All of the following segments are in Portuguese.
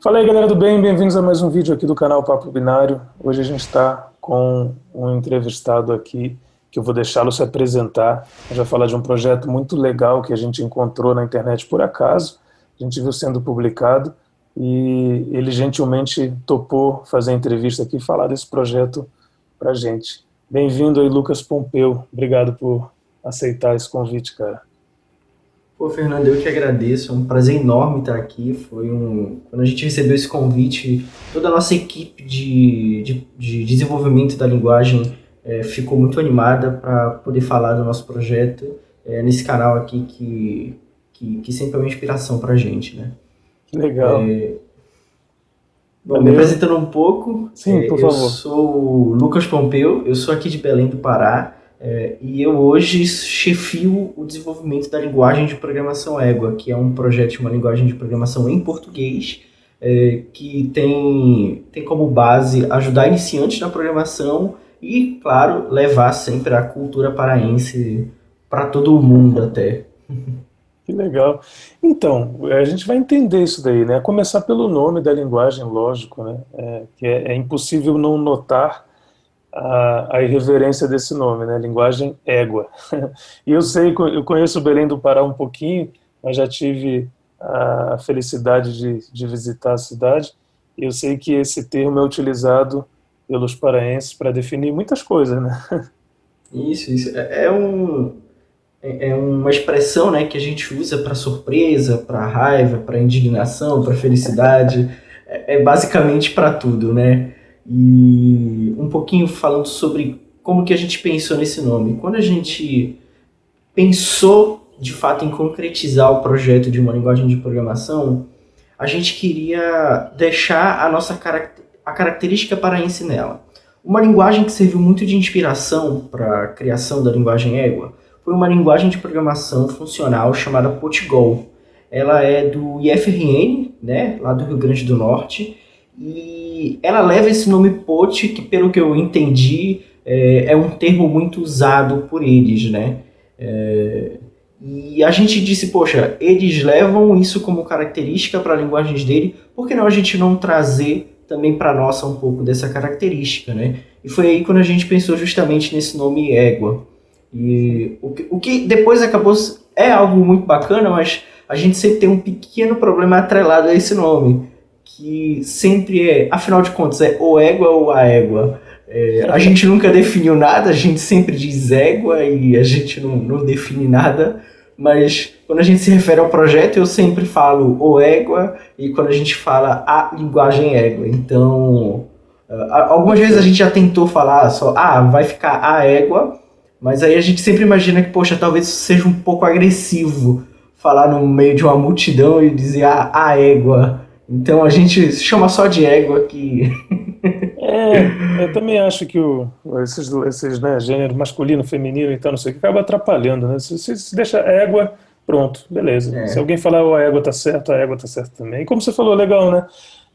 Fala aí, galera do bem, bem-vindos a mais um vídeo aqui do canal Papo Binário. Hoje a gente está com um entrevistado aqui que eu vou deixá-lo se apresentar. A gente vai falar de um projeto muito legal que a gente encontrou na internet por acaso. A gente viu sendo publicado e ele gentilmente topou fazer a entrevista aqui e falar desse projeto para a gente. Bem-vindo aí, Lucas Pompeu. Obrigado por aceitar esse convite, cara. Pô, Fernando, eu que agradeço, é um prazer enorme estar aqui. Quando a gente recebeu esse convite, toda a nossa equipe de desenvolvimento da linguagem ficou muito animada para poder falar do nosso projeto nesse canal aqui que sempre é uma inspiração para a gente, né? Que legal. Bom, me Valeu. apresentando um pouco, Sim, por eu favor. sou o Lucas Pompeu, eu sou aqui de Belém do Pará, e eu hoje chefio o desenvolvimento da linguagem de programação Égua, que é um projeto de uma linguagem de programação em português, que tem como base ajudar iniciantes na programação e, claro, levar sempre a cultura paraense para todo o mundo até. Que legal. Então, a gente vai entender isso daí, né? A começar pelo nome da linguagem, lógico, né? É impossível não notar a irreverência desse nome, né? Linguagem égua. E eu sei, eu conheço o Belém do Pará um pouquinho, mas já tive a felicidade de visitar a cidade. E eu sei que esse termo é utilizado pelos paraenses para definir muitas coisas, né? Isso. É uma expressão, né, que a gente usa para surpresa, para raiva, para indignação, para felicidade, é basicamente para tudo, né? E um pouquinho falando sobre como que a gente pensou nesse nome. Quando a gente pensou de fato em concretizar o projeto de uma linguagem de programação, a gente queria deixar a característica paraense nela. Uma linguagem que serviu muito de inspiração para a criação da linguagem Égua foi uma linguagem de programação funcional chamada Potgol. Ela é do IFRN, né, lá do Rio Grande do Norte, e ela leva esse nome Pot, que pelo que eu entendi é um termo muito usado por eles, né? E a gente disse, poxa, eles levam isso como característica para linguagens dele, por que não a gente não trazer também para nossa um pouco dessa característica, né? E foi aí quando a gente pensou justamente nesse nome Égua. E o que depois acabou é algo muito bacana, mas a gente sempre tem um pequeno problema atrelado a esse nome, que sempre afinal de contas, é o égua ou a égua. A gente nunca definiu nada, a gente sempre diz égua e a gente não define nada, mas quando a gente se refere ao projeto, eu sempre falo o égua e quando a gente fala a linguagem égua. Então, algumas vezes a Perfeito. gente já tentou falar só, vai ficar a égua, mas aí a gente sempre imagina que, poxa, talvez seja um pouco agressivo falar no meio de uma multidão e dizer a égua. Então a gente chama só de égua que. Eu também acho que esses, né, gênero masculino, feminino, então não sei o que, acaba atrapalhando, né? Se deixa égua, pronto, beleza. Se É, alguém falar o a égua tá certo, a égua tá certo também. E como você falou, legal, né?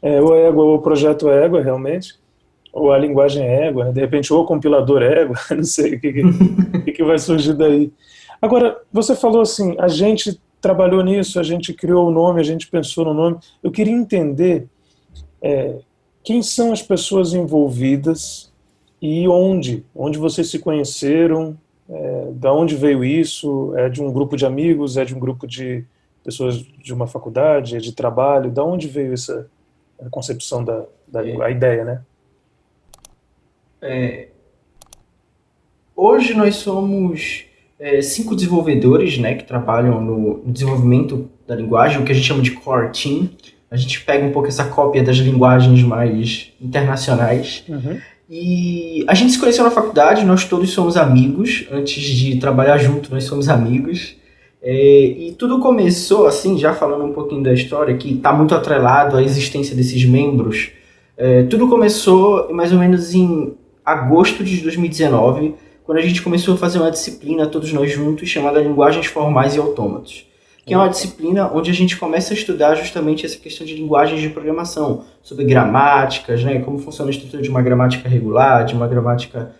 O égua, ou o projeto égua, realmente, ou a linguagem égua, né? De repente, ou o compilador égua, não sei o que vai surgir daí. Agora, você falou assim, a gente trabalhou nisso, a gente criou o nome, a gente pensou no nome. Eu queria entender quem são as pessoas envolvidas e onde vocês se conheceram, da onde veio isso, é de um grupo de amigos, é de um grupo de pessoas de uma faculdade, é de trabalho, da onde veio essa a concepção da língua, a ideia, né? hoje nós somos 5 desenvolvedores, né, que trabalham no desenvolvimento da linguagem, o que a gente chama de core team. A gente pega um pouco essa cópia das linguagens mais internacionais. Uhum. E a gente se conheceu na faculdade, nós todos somos amigos. Antes de trabalhar junto, nós somos amigos. E tudo começou, assim, já falando um pouquinho da história, que está muito atrelado à existência desses membros. Tudo começou mais ou menos em agosto de 2019, quando a gente começou a fazer uma disciplina, todos nós juntos, chamada Linguagens Formais e Autômatos, que é uma Eita. disciplina onde a gente começa a estudar justamente essa questão de linguagens de programação, sobre gramáticas, né, como funciona a estrutura de uma gramática regular, de uma gramática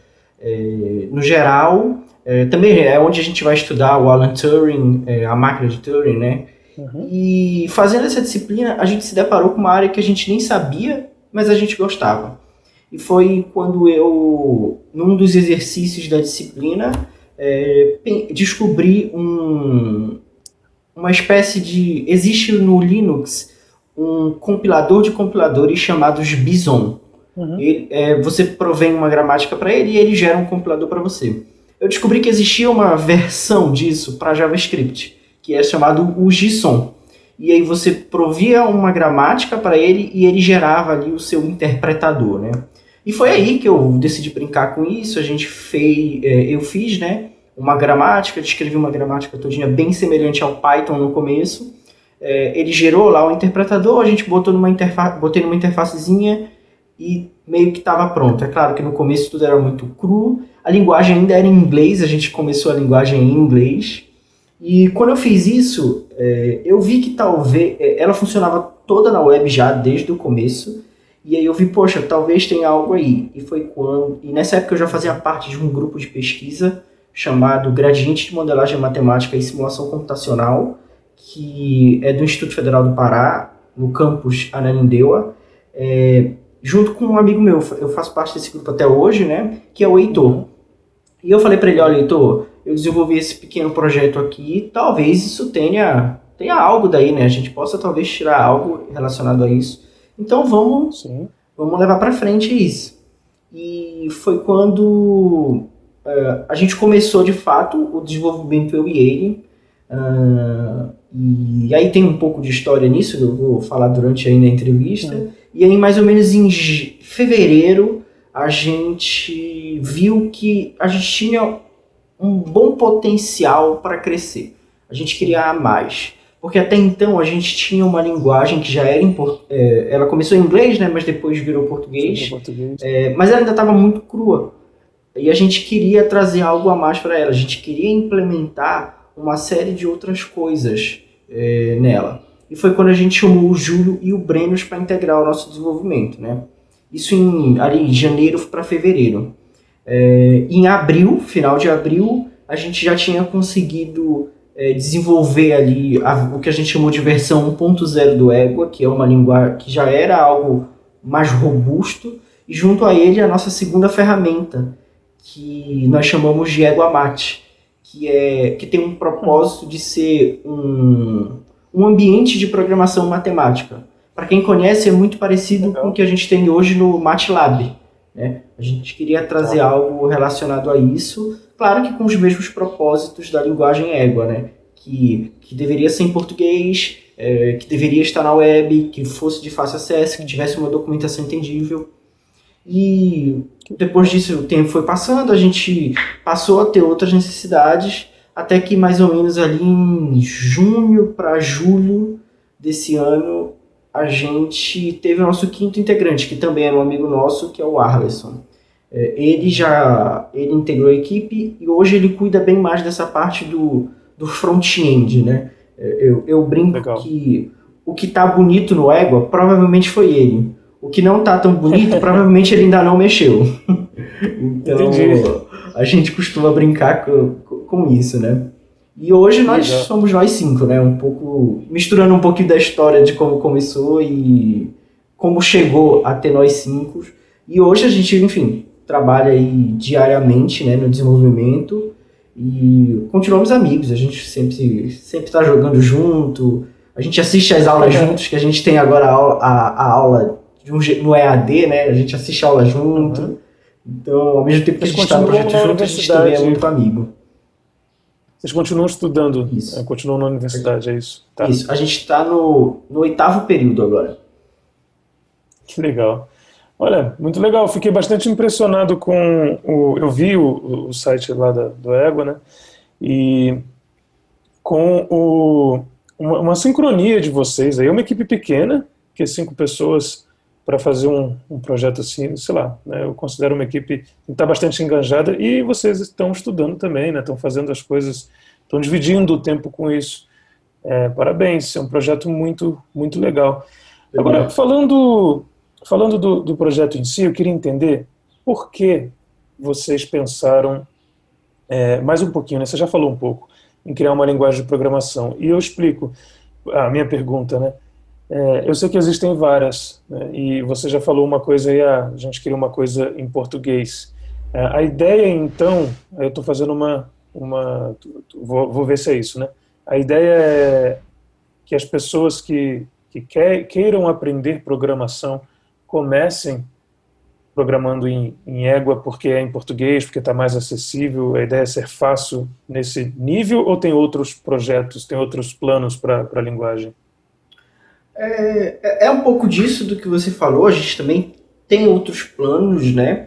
no geral. Também é onde a gente vai estudar o Alan Turing, a máquina de Turing, né? Uhum. E fazendo essa disciplina, a gente se deparou com uma área que a gente nem sabia, mas a gente gostava. E foi quando eu, num dos exercícios da disciplina, descobri uma espécie de... Existe no Linux um compilador de compiladores chamados Bison. Uhum. Você provém uma gramática para ele e ele gera um compilador para você. Eu descobri que existia uma versão disso para JavaScript, que é chamado o JSON. E aí você provia uma gramática para ele e ele gerava ali o seu interpretador, né? E foi aí que eu decidi brincar com isso. Eu fiz, né, uma gramática, descrevi uma gramática todinha bem semelhante ao Python no começo. Ele gerou lá o interpretador, a gente botei numa interfacezinha e meio que estava pronto. É claro que no começo tudo era muito cru, a linguagem ainda era em inglês, a gente começou a linguagem em inglês. E quando eu fiz isso, eu vi que talvez ela funcionava toda na web já desde o começo. E aí eu vi, poxa, talvez tenha algo aí. E nessa época eu já fazia parte de um grupo de pesquisa chamado Gradiente de Modelagem Matemática e Simulação Computacional, que é do Instituto Federal do Pará, no campus Ananindeua, junto com um amigo meu. Eu faço parte desse grupo até hoje, né, que é o Heitor. E eu falei para ele, olha, Heitor, eu desenvolvi esse pequeno projeto aqui, talvez isso tenha algo daí, né, a gente possa talvez tirar algo relacionado a isso. Então vamos levar para frente isso. E foi quando a gente começou de fato o desenvolvimento eu e ele. E aí tem um pouco de história nisso, eu vou falar durante aí na entrevista. E aí mais ou menos em fevereiro a gente viu que a gente tinha um bom potencial para crescer. A gente queria mais. Porque até então a gente tinha uma linguagem que já era ela começou em inglês, né, mas depois virou português. Mas ela ainda estava muito crua. E a gente queria trazer algo a mais para ela. A gente queria implementar uma série de outras coisas nela. E foi quando a gente chamou o Júlio e o Brenos para integrar o nosso desenvolvimento, né? Isso ali em janeiro para fevereiro. Em abril, final de abril, a gente já tinha conseguido desenvolver ali o que a gente chamou de versão 1.0 do Égua, que é uma linguagem que já era algo mais robusto, e junto a ele a nossa segunda ferramenta, que nós chamamos de Égua Mate, que tem um propósito de ser um ambiente de programação matemática. Para quem conhece, é muito parecido com o que a gente tem hoje no MATLAB, né? A gente queria trazer algo relacionado a isso, claro que com os mesmos propósitos da linguagem Égua, né? Que deveria ser em português, que deveria estar na web, que fosse de fácil acesso, que tivesse uma documentação entendível. E depois disso o tempo foi passando, a gente passou a ter outras necessidades, até que mais ou menos ali em junho para julho desse ano a gente teve o nosso quinto integrante, que também era um amigo nosso, que é o Arleson. Ele integrou a equipe e hoje ele cuida bem mais dessa parte do front-end, né? Eu brinco Legal. Que o que tá bonito no Égua provavelmente foi ele. O que não tá tão bonito, provavelmente ele ainda não mexeu. Então, Entendi. A gente costuma brincar com isso, né? E hoje nós somos nós 5, né? Misturando um pouquinho da história de como começou e como chegou até nós 5. E hoje a gente, enfim, trabalha aí diariamente, né, no desenvolvimento e continuamos amigos. A gente sempre tá jogando junto, a gente assiste as aulas juntos, que a gente tem agora a aula no EAD, né? A gente assiste a aula junto. Então, ao mesmo tempo que a gente está no projeto junto, a gente também é muito amigo. Vocês continuam estudando, continuam na universidade, é isso? Tá. Isso, a gente está no 8º período agora. Que legal. Olha, muito legal, fiquei bastante impressionado com eu vi o site lá do Égua, né, e com uma sincronia de vocês, aí uma equipe pequena, que é 5 pessoas para fazer um projeto assim, sei lá, né, eu considero uma equipe que está bastante engajada e vocês estão estudando também, né, estão fazendo as coisas, estão dividindo o tempo com isso. Parabéns, é um projeto muito, muito legal. Agora, falando do projeto em si, eu queria entender por que vocês pensaram, mais um pouquinho, né, você já falou um pouco, em criar uma linguagem de programação, e eu explico. a minha pergunta, né? Eu sei que existem várias, né? E você já falou uma coisa aí, a gente queria uma coisa em português. A ideia, então, eu estou fazendo vou ver se é isso, né? A ideia é que as pessoas que queiram aprender programação comecem programando em Égua porque é em português, porque está mais acessível, a ideia é ser fácil nesse nível, ou tem outros projetos, tem outros planos para a linguagem? É um pouco disso do que você falou, a gente também tem outros planos, né?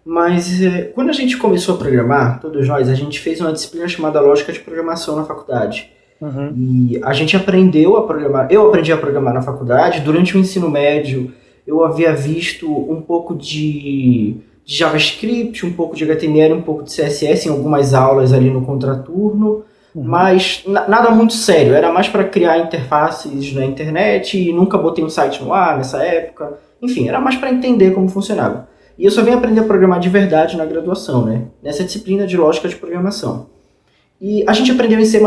Mas quando a gente começou a programar, todos nós, a gente fez uma disciplina chamada Lógica de Programação na faculdade. Uhum, E a gente aprendeu a programar, eu aprendi a programar na faculdade, durante o ensino médio eu havia visto um pouco de JavaScript, um pouco de HTML, um pouco de CSS em algumas aulas ali no contraturno, uhum, mas nada muito sério, era mais para criar interfaces na internet e nunca botei um site no ar nessa época, enfim, era mais para entender como funcionava. E eu só vim aprender a programar de verdade na graduação, né? Nessa disciplina de lógica de programação. E a gente aprendeu em C++,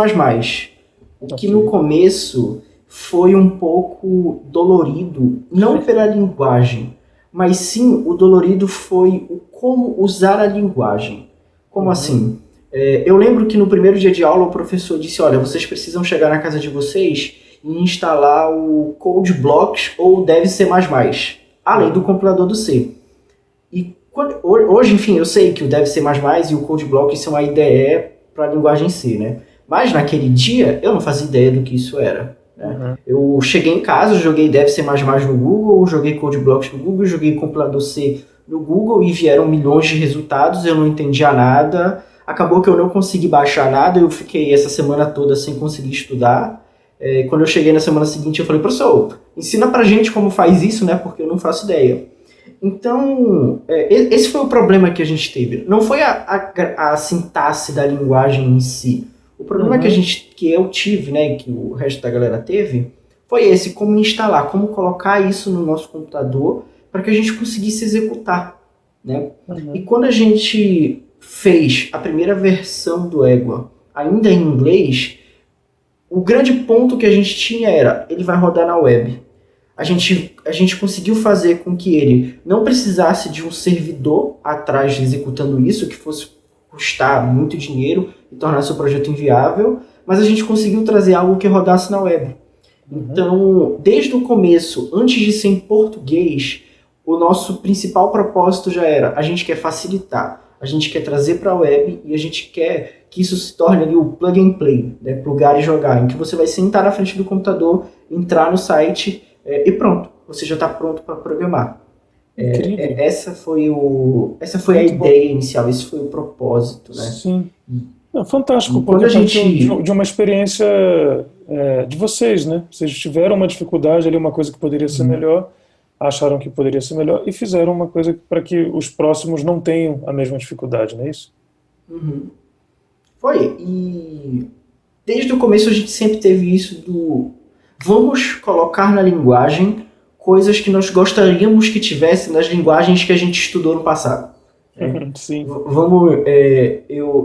o que ok. no começo foi um pouco dolorido, não pela linguagem, mas sim o dolorido foi o como usar a linguagem. Como Uhum, assim? Eu lembro que no primeiro dia de aula o professor disse, olha, vocês precisam chegar na casa de vocês e instalar o Code Blocks ou Dev C++, além do uhum, compilador do C. E hoje, enfim, eu sei que o Dev C++ e o Code Blocks são a IDE para a linguagem C, né? Mas naquele dia eu não fazia ideia do que isso era. Né? uhum, Eu cheguei em casa, joguei Dev C++ no Google, joguei Code Blocks no Google, joguei compilador C no Google e vieram milhões de resultados, eu não entendia nada. Acabou que eu não consegui baixar nada, eu fiquei essa semana toda sem conseguir estudar. Quando eu cheguei na semana seguinte, eu falei, professor, ensina pra gente como faz isso, né? Porque eu não faço ideia. Então, esse foi o problema que a gente teve. Não foi a sintaxe da linguagem em si. O problema uhum, que eu tive, né, e que o resto da galera teve, foi esse, como instalar, como colocar isso no nosso computador para que a gente conseguisse executar, né? E uhum, quando a gente fez a primeira versão do Égua, ainda em inglês, o grande ponto que a gente tinha era, ele vai rodar na web. A gente conseguiu fazer com que ele não precisasse de um servidor atrás executando isso, que fosse custar muito dinheiro e tornasse o projeto inviável, mas a gente conseguiu trazer algo que rodasse na web. uhum. Então, desde o começo, antes de ser em português, o nosso principal propósito já era: a gente quer facilitar, a gente quer trazer para a web e a gente quer que isso se torne ali o plug and play, né, plugar e jogar, em que você vai sentar na frente do computador, entrar no site e pronto, você já está pronto para programar. Incrível, Essa foi a muito bom. ideia inicial, esse foi o propósito, né? Sim. Não, fantástico, E porque quando a partiu gente. de uma experiência de vocês, né? Vocês tiveram uma dificuldade ali, uma coisa que poderia ser melhor, acharam que poderia ser melhor e fizeram uma coisa para que os próximos não tenham a mesma dificuldade, não é isso? Uhum. Foi, e desde o começo a gente sempre teve isso do vamos colocar na linguagem coisas que nós gostaríamos que tivesse nas linguagens que a gente estudou no passado. Né? Sim. Vamos,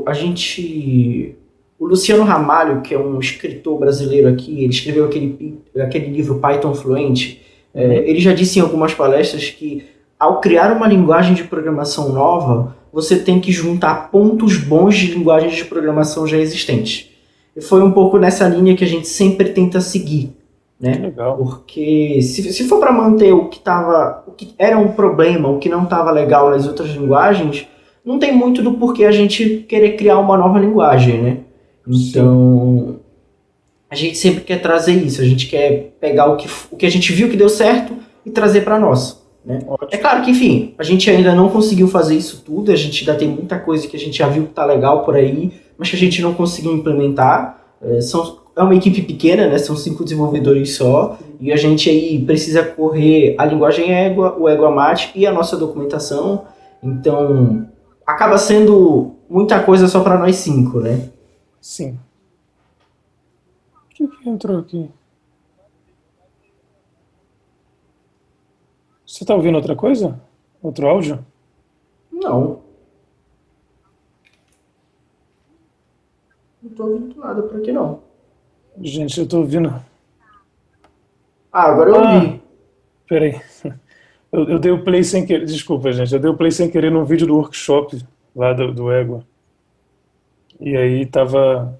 a gente, o Luciano Ramalho, que é um escritor brasileiro aqui, ele escreveu aquele livro Python Fluente. Uhum. Ele já disse em algumas palestras que ao criar uma linguagem de programação nova, você tem que juntar pontos bons de linguagens de programação já existentes. E foi um pouco nessa linha que a gente sempre tenta seguir, Que né? legal. Porque se for para manter o que era um problema, o que não estava legal nas outras linguagens, não tem muito do porquê a gente querer criar uma nova linguagem, né? Sim. Então, a gente sempre quer trazer isso, a gente quer pegar o que a gente viu que deu certo e trazer para nós, né? É Ótimo. claro que, enfim, a gente ainda não conseguiu fazer isso tudo, a gente ainda tem muita coisa que a gente já viu que tá legal por aí, mas que a gente não conseguiu implementar. É uma equipe pequena, né? São 5 Uhum. desenvolvedores só, e a gente aí precisa correr a linguagem Égua, o Égua Mate e a nossa documentação. Então, acaba sendo muita coisa só para nós 5, né? Sim. O que entrou aqui? Você está ouvindo outra coisa? Outro áudio? Não, não tô ouvindo nada por aqui não. Gente, eu estou ouvindo. Ah, agora eu Ah, ouvi. peraí. Eu dei o play sem querer. Desculpa, gente. Eu dei o play sem querer num vídeo do workshop lá do Égua. E aí tava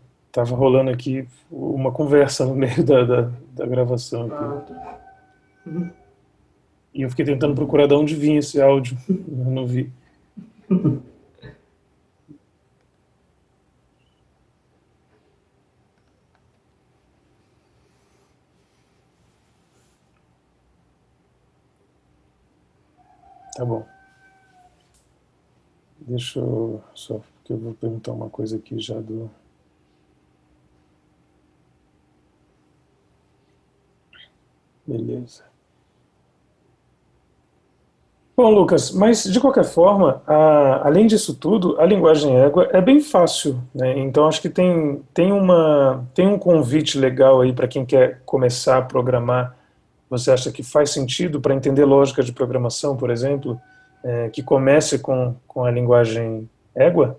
rolando aqui uma conversa no meio da gravação aqui. Ah, tá. Uhum. E eu fiquei tentando procurar de onde vinha esse áudio. Eu não vi. Tá bom. Deixa eu só, porque eu vou perguntar uma coisa aqui já do. Beleza. Bom, Lucas, mas de qualquer forma, além disso tudo, a linguagem égua é bem fácil, né? Então acho que tem um convite legal aí para quem quer começar a programar. Você acha que faz sentido para entender lógica de programação, por exemplo, que comece com a linguagem égua?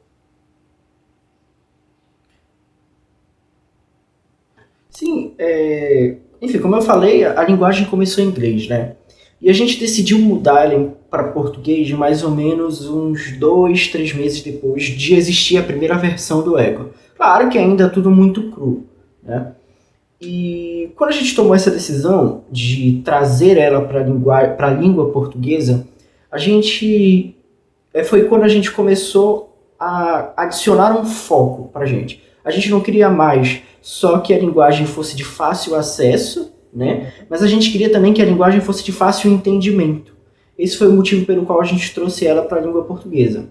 Sim, enfim, como eu falei, a linguagem começou em inglês, né? E a gente decidiu mudar ele para português mais ou menos uns 2, 3 meses depois de existir a primeira versão do Ego. Claro que ainda é tudo muito cru, né? E quando a gente tomou essa decisão de trazer ela para a língua portuguesa, a gente foi quando a gente começou a adicionar um foco para a gente. A gente não queria mais só que a linguagem fosse de fácil acesso, né? Mas a gente queria também que a linguagem fosse de fácil entendimento. Esse foi o motivo pelo qual a gente trouxe ela para a língua portuguesa.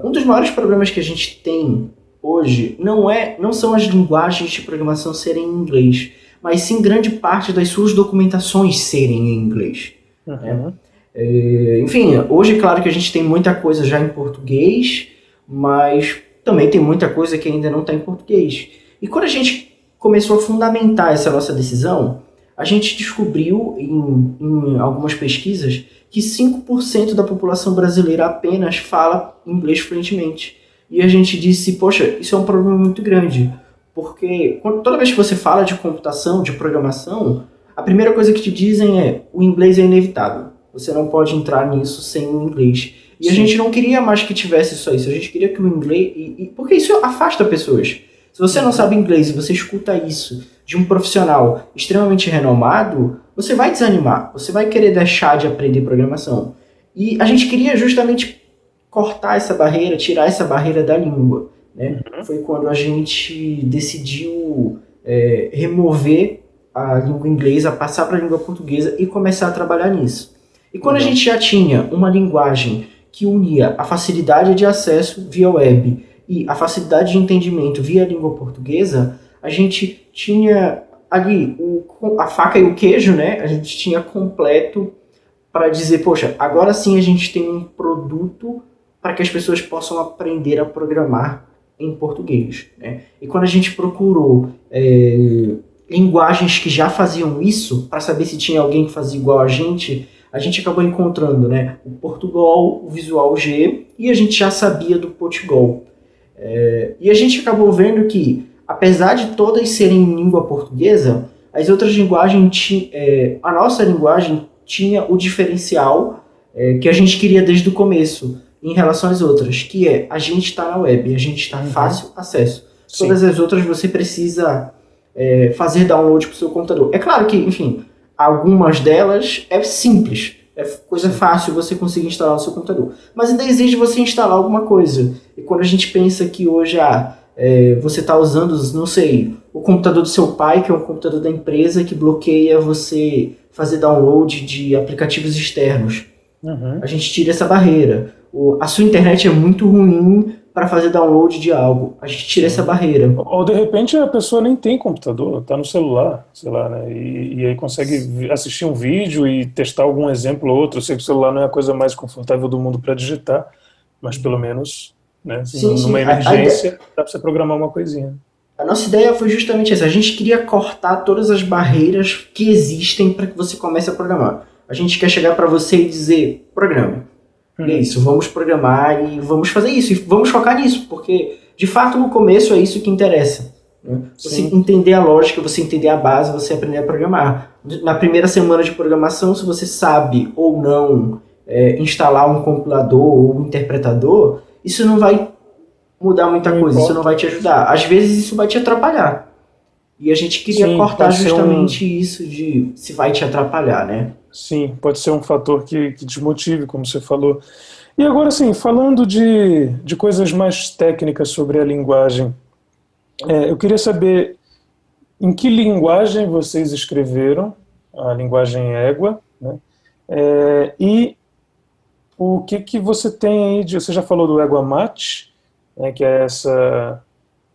Um dos maiores problemas que a gente tem hoje não são as linguagens de programação serem em inglês, mas sim grande parte das suas documentações serem em inglês, né? Uhum. Enfim, hoje, claro que a gente tem muita coisa já em português, mas também tem muita coisa que ainda não está em português. E quando a gente começou a fundamentar essa nossa decisão, a gente descobriu em algumas pesquisas que 5% da população brasileira apenas fala inglês fluentemente. E a gente disse, poxa, isso é um problema muito grande, porque toda vez que você fala de computação, de programação, a primeira coisa que te dizem é o inglês é inevitável. Você não pode entrar nisso sem o inglês. E a Sim. gente não queria mais que tivesse só isso. A gente queria que o inglês... porque isso afasta pessoas. Se você não sabe inglês e você escuta isso de um profissional extremamente renomado, você vai desanimar. Você vai querer deixar de aprender programação. E a gente queria justamente cortar essa barreira, tirar essa barreira da língua, né? Foi quando a gente decidiu remover a língua inglesa, passar para a língua portuguesa e começar a trabalhar nisso. E quando a gente já tinha uma linguagem que unia a facilidade de acesso via web e a facilidade de entendimento via língua portuguesa, a gente tinha ali a faca e o queijo, né? A gente tinha completo para dizer, poxa, agora sim a gente tem um produto para que as pessoas possam aprender a programar em português, né? E quando a gente procurou linguagens que já faziam isso, para saber se tinha alguém que fazia igual a gente acabou encontrando, né, o Portugal, o Visual G, e a gente já sabia do Portugal. E a gente acabou vendo que, apesar de todas serem em língua portuguesa, as outras linguagens, a nossa linguagem tinha o diferencial que a gente queria desde o começo, em relação às outras, que é, a gente está na web, a gente está fácil acesso. Sim. Todas as outras você precisa fazer download para o seu computador. É claro que, enfim, algumas delas é simples, é coisa fácil você conseguir instalar no seu computador. Mas ainda exige você instalar alguma coisa. E quando a gente pensa que hoje você está usando, não sei, o computador do seu pai, que é um computador da empresa, que bloqueia você fazer download de aplicativos externos. A gente tira essa barreira. A sua internet é muito ruim para fazer download de algo. A gente tira essa barreira. Ou de repente a pessoa nem tem computador, está no celular, sei lá, né? E aí consegue assistir um vídeo e testar algum exemplo ou outro. Eu sei que o celular não é a coisa mais confortável do mundo para digitar, mas pelo menos, né, Sim, numa sim. emergência, dá para você programar uma coisinha. A nossa ideia foi justamente essa. A gente queria cortar todas as barreiras que existem para que você comece a programar. A gente quer chegar para você e dizer, programa. E é isso, vamos programar e vamos fazer isso. E vamos focar nisso, porque, de fato, no começo é isso que interessa. Né? Você entender a lógica, você entender a base, você aprender a programar. na primeira semana de programação, se você sabe ou não instalar um compilador ou um interpretador, isso não vai mudar muita coisa, isso não vai te ajudar. Às vezes isso vai te atrapalhar. E a gente queria cortar justamente isso de se vai te atrapalhar, né? Sim, pode ser um fator que desmotive, como você falou. E agora, assim, falando de coisas mais técnicas sobre a linguagem, eu queria saber em que linguagem vocês escreveram a linguagem Égua, né? E o que você tem aí você já falou do Égua Mate, né, que é essa,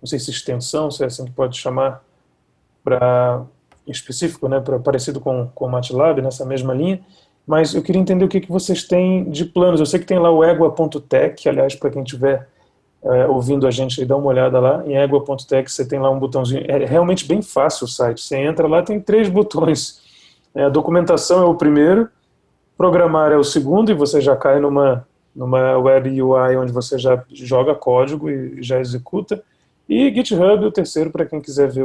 não sei se extensão, se é assim que pode chamar, para específico, né, parecido com o MATLAB, nessa mesma linha, mas eu queria entender o que vocês têm de planos. Eu sei que tem lá o Égua.tech, aliás, para quem estiver ouvindo a gente aí, dá uma olhada lá, em Égua.tech você tem lá um botãozinho, é realmente bem fácil o site, você entra lá, tem 3 botões, a documentação é o primeiro, programar é o segundo, e você já cai numa web UI onde você já joga código e já executa, e GitHub é o terceiro para quem quiser ver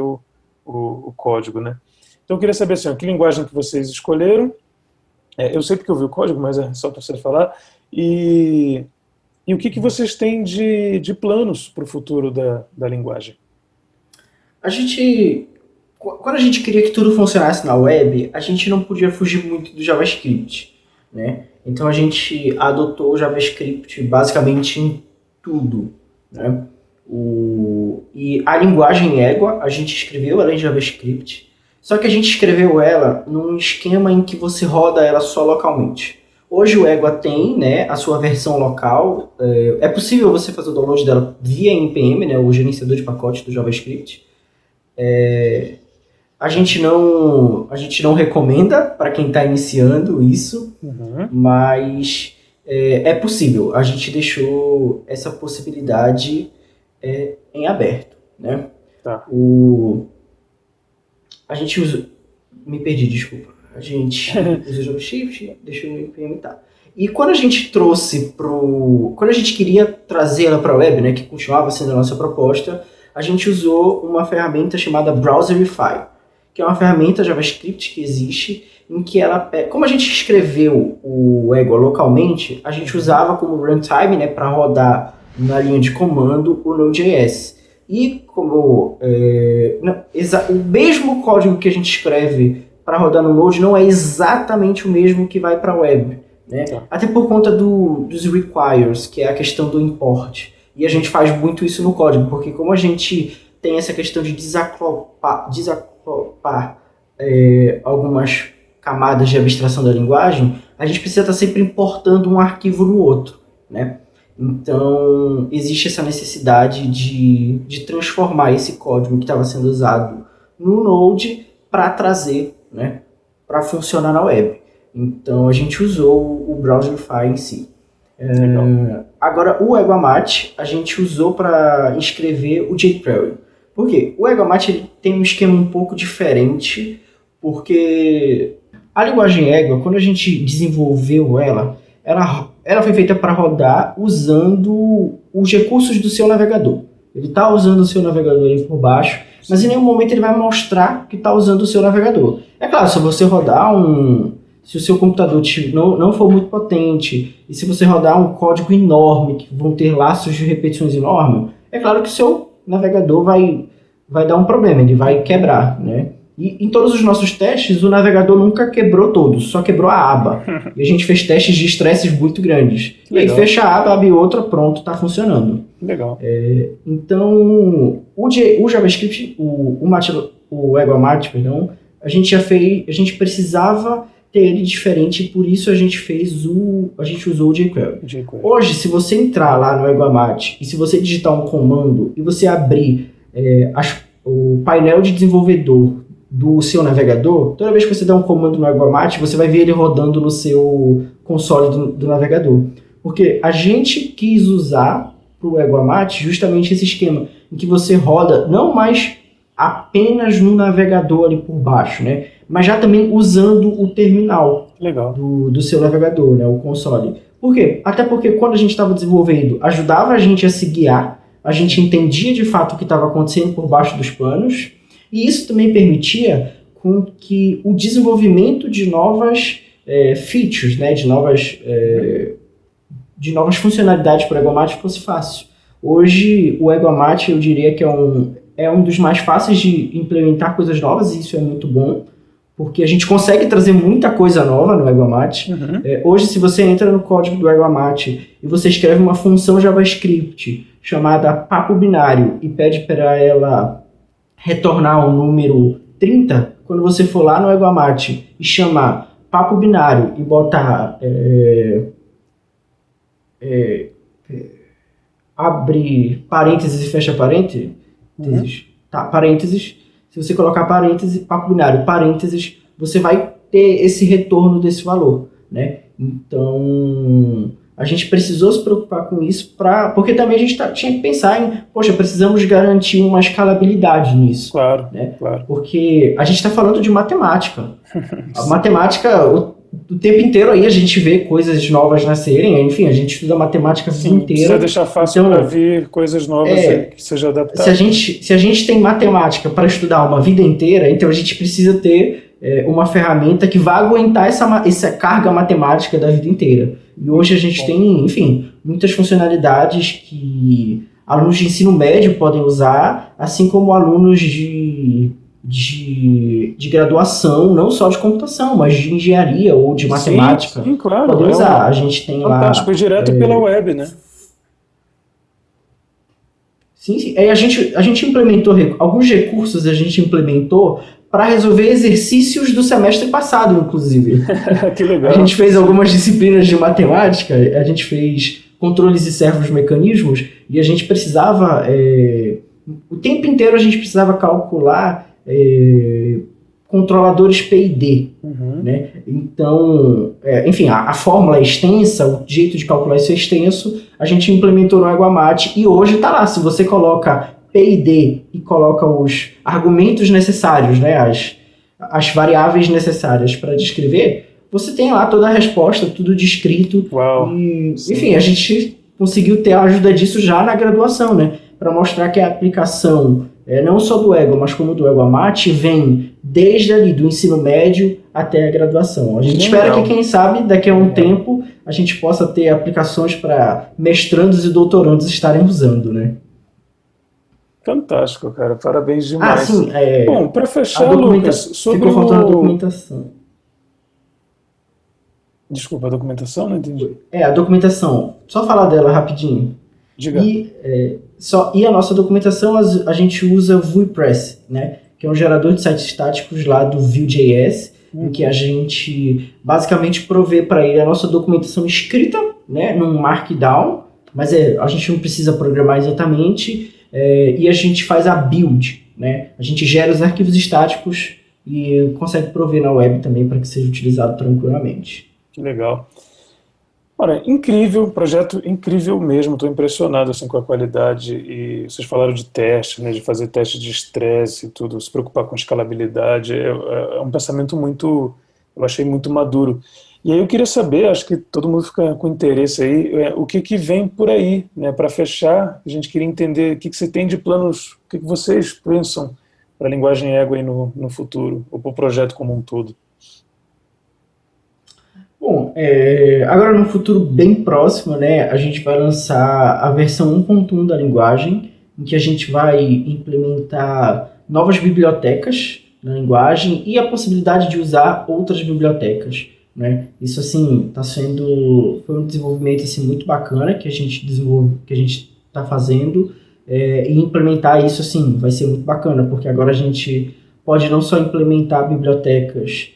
o código, né? Então eu queria saber assim, que linguagem que vocês escolheram, eu sei porque eu vi o código, mas é só para você falar, e o que vocês têm de planos para o futuro da linguagem? Quando a gente queria que tudo funcionasse na web, a gente não podia fugir muito do JavaScript, né? Então a gente adotou o JavaScript basicamente em tudo, né? E a linguagem Égua, a gente escreveu ela em JavaScript, só que a gente escreveu ela num esquema em que você roda ela só localmente. Hoje o Égua tem, né, a sua versão local, é possível você fazer o download dela via NPM, né, o gerenciador de pacotes do JavaScript. A gente não recomenda para quem está iniciando isso, mas é possível. A gente deixou essa possibilidade em aberto, né? Tá. A gente usa... Me perdi, desculpa. A gente usa o JavaScript, deixou o NPM e tá. E quando a gente quando a gente queria trazer ela para a web, né, que continuava sendo a nossa proposta, a gente usou uma ferramenta chamada Browserify, que é uma ferramenta JavaScript que existe, em que como a gente escreveu o Égua localmente, a gente usava como runtime, né, para rodar na linha de comando o Node.js. E como o mesmo código que a gente escreve para rodar no Node não é exatamente o mesmo que vai para a web, né? Até por conta dos requires, que é a questão do import. E a gente faz muito isso no código, porque como a gente tem essa questão de desacoplar algumas camadas de abstração da linguagem, a gente precisa estar sempre importando um arquivo no outro, né? Então, existe essa necessidade de transformar esse código que estava sendo usado no Node para trazer, né, para funcionar na web. Então, a gente usou o Browserify em si. Agora, o Égua Mate, a gente usou para escrever o jQuery. Por quê? O Égua Mate ele tem um esquema um pouco diferente, porque a linguagem Égua, quando a gente desenvolveu ela foi feita para rodar usando os recursos do seu navegador. Ele está usando o seu navegador aí por baixo, mas em nenhum momento ele vai mostrar que está usando o seu navegador. É claro, se você rodar se o seu computador não for muito potente, e se você rodar um código enorme, que vão ter laços de repetições enormes, é claro que o seu navegador vai dar um problema, ele vai quebrar, né? E em todos os nossos testes, o navegador nunca quebrou todos, só quebrou a aba. E a gente fez testes de estresses muito grandes. E aí fecha a aba, abre outra, pronto, está funcionando. Legal. Então, o JavaScript, o Égua Mate, perdão, a gente precisava ter ele diferente, e por isso a gente usou o jQuery. Hoje, se você entrar lá no Égua Mate e se você digitar um comando e você abrir o painel de desenvolvedor do seu navegador, toda vez que você dá um comando no Égua Mate, você vai ver ele rodando no seu console do navegador. Porque a gente quis usar para o Égua Mate justamente esse esquema, em que você roda não mais apenas no navegador ali por baixo, né? Mas já também usando o terminal do seu navegador, né? O console. Por quê? Até porque quando a gente estava desenvolvendo, ajudava a gente a se guiar, a gente entendia de fato o que estava acontecendo por baixo dos panos, e isso também permitia, com que o desenvolvimento de novas features, né, de novas funcionalidades para o Egomat fosse fácil. Hoje, o Egomat, eu diria que é um dos mais fáceis de implementar coisas novas, e isso é muito bom, porque a gente consegue trazer muita coisa nova no Egomat. Hoje, se você entra no código do Egomat e você escreve uma função JavaScript chamada papo binário e pede para ela retornar o número 30, quando você for lá no Egomat e chamar papo binário e botar abre parênteses e fecha parênteses, parênteses, se você colocar parênteses, papo binário, parênteses, você vai ter esse retorno desse valor, né? Então, a gente precisou se preocupar com isso, porque também a gente tinha que pensar em, poxa, precisamos garantir uma escalabilidade nisso. Claro, né? claro. Porque a gente está falando de matemática. A matemática, o tempo inteiro aí a gente vê coisas novas nascerem, enfim, a gente estuda matemática a vida inteira. Precisa deixar fácil para vir coisas novas que seja adaptado. Se a gente tem matemática para estudar uma vida inteira, então a gente precisa ter uma ferramenta que vai aguentar essa carga matemática da vida inteira. E hoje a gente tem, enfim, muitas funcionalidades que alunos de ensino médio podem usar, assim como alunos de graduação, não só de computação, mas de engenharia ou de matemática. Sim, claro. Podem usar. A gente tem fantástico, lá... direto pela web, né? Sim. Aí a gente implementou alguns recursos, a gente implementou para resolver exercícios do semestre passado, inclusive. Que legal. A gente fez algumas disciplinas de matemática, a gente fez controles e servos mecanismos, e a gente precisava... o tempo inteiro a gente precisava calcular controladores PID. Né? Então, enfim, a fórmula é extensa, o jeito de calcular isso é extenso, a gente implementou no Egomat, e hoje está lá, se você coloca PID e coloca os argumentos necessários, né, as variáveis necessárias para descrever, você tem lá toda a resposta, tudo descrito. Uau, e, enfim, a gente conseguiu ter a ajuda disso já na graduação, né, para mostrar que a aplicação, não só do Ego, mas como do Egomat, vem desde ali do ensino médio até a graduação. A gente espera que, quem sabe, daqui a um tempo, a gente possa ter aplicações para mestrandos e doutorandos estarem usando, né? Fantástico, cara. Parabéns demais. Sim. Bom, para fechar, Lucas, sobre ficou faltando a documentação. Desculpa, a documentação? Não entendi. A documentação. Só falar dela rapidinho. Diga. E a nossa documentação, a gente usa VuePress, né? Que é um gerador de sites estáticos lá do Vue.js, em que a gente basicamente provê para ele a nossa documentação escrita, né? Num Markdown, mas a gente não precisa programar exatamente. E a gente faz a build, né? A gente gera os arquivos estáticos e consegue prover na web também para que seja utilizado tranquilamente. Que legal. Olha, incrível, projeto incrível mesmo, estou impressionado assim, com a qualidade, e vocês falaram de teste, né, de fazer teste de estresse e tudo, se preocupar com escalabilidade, é um pensamento muito, eu achei muito maduro. E aí eu queria saber, acho que todo mundo fica com interesse aí, o que vem por aí, né? Para fechar, a gente queria entender o que você tem de planos, o que vocês pensam para a linguagem Ego aí no futuro, ou para o projeto como um todo. Bom, agora no futuro bem próximo, né, a gente vai lançar a versão 1.1 da linguagem, em que a gente vai implementar novas bibliotecas na linguagem e a possibilidade de usar outras bibliotecas. Né? Isso assim foi um desenvolvimento assim, muito bacana que a gente está fazendo, e implementar isso assim vai ser muito bacana, porque agora a gente pode não só implementar bibliotecas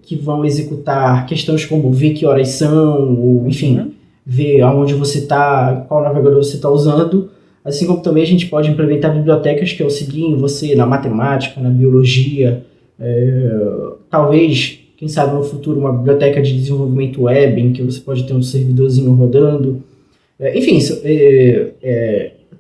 que vão executar questões como ver que horas são, ou enfim, ver aonde você está, qual navegador você está usando, assim como também a gente pode implementar bibliotecas que auxiliem você na matemática, na biologia, talvez, quem sabe no futuro, uma biblioteca de desenvolvimento web, em que você pode ter um servidorzinho rodando. Enfim,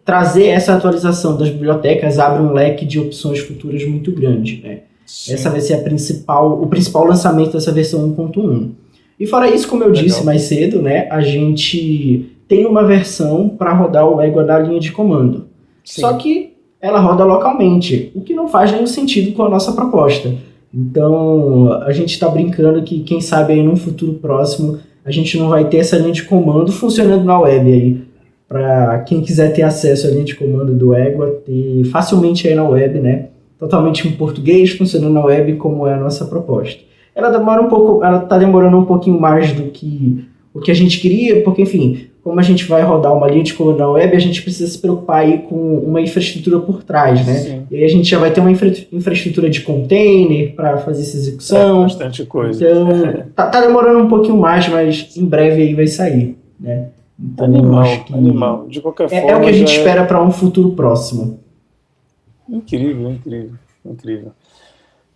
trazer essa atualização das bibliotecas abre um leque de opções futuras muito grande. Né? Essa vai ser o principal lançamento dessa versão 1.1. E fora isso, como eu disse mais cedo, né, a gente tem uma versão para rodar o Ego na linha de comando. Sim. Só que ela roda localmente, o que não faz nenhum sentido com a nossa proposta. Então, a gente está brincando que, quem sabe, aí num futuro próximo, a gente não vai ter essa linha de comando funcionando na web aí. Para quem quiser ter acesso à linha de comando do Égua, ter facilmente aí na web, né? Totalmente em português, funcionando na web, como é a nossa proposta. Ela demora um pouco, ela está demorando um pouquinho mais do que o que a gente queria, porque, enfim, como a gente vai rodar uma linha de comando na web, a gente precisa se preocupar aí com uma infraestrutura por trás, né? Sim, E aí a gente já vai ter uma infraestrutura de container para fazer essa execução. bastante coisa. Então, tá demorando um pouquinho mais, mas em breve aí vai sair, né? Então, acho Animal, que animal. De qualquer é o que forma, a já gente é espera para um futuro próximo. incrível, incrível, incrível.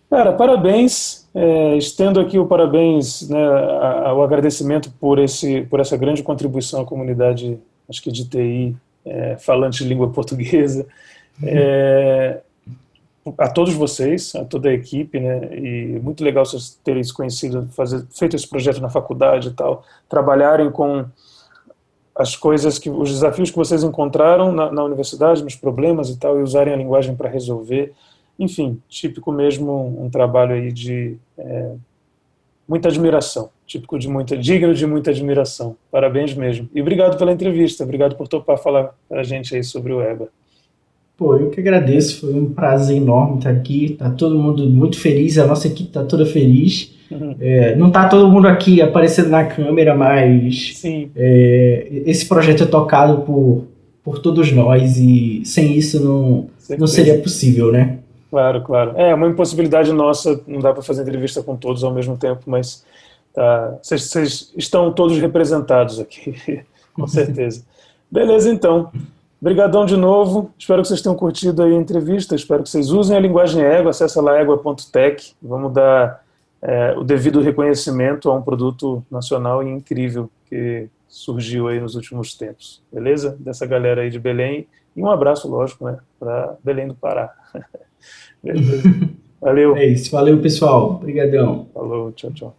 Cara, parabéns. Estendo aqui o parabéns, né, o agradecimento por essa grande contribuição à comunidade, acho que de TI, falante de língua portuguesa. É, a todos vocês, a toda a equipe, né? E muito legal vocês terem se conhecido, feito esse projeto na faculdade e tal, trabalharem com as coisas os desafios que vocês encontraram na universidade, nos problemas e tal, e usarem a linguagem para resolver. Enfim, típico mesmo um trabalho aí de muita admiração, típico digno de muita admiração. Parabéns mesmo. E obrigado pela entrevista, obrigado por topar falar para a gente aí sobre o EBA. Pô, eu que agradeço, foi um prazer enorme estar aqui, tá todo mundo muito feliz, a nossa equipe tá toda feliz. Não tá todo mundo aqui aparecendo na câmera, mas Sim, esse projeto é tocado por todos nós e sem isso não seria certeza. possível, né? Claro, claro. É uma impossibilidade nossa, não dá para fazer entrevista com todos ao mesmo tempo, mas tá, vocês estão todos representados aqui, com certeza. Beleza, então. Obrigadão de novo. Espero que vocês tenham curtido aí a entrevista. Espero que vocês usem a linguagem Égua. Acesse lá égua.tech. Vamos dar o devido reconhecimento a um produto nacional e incrível que surgiu aí nos últimos tempos. Beleza? Dessa galera aí de Belém. E um abraço, lógico, né, para Belém do Pará. Beleza. É Valeu. isso, valeu pessoal, obrigadão. Falou, tchau, tchau.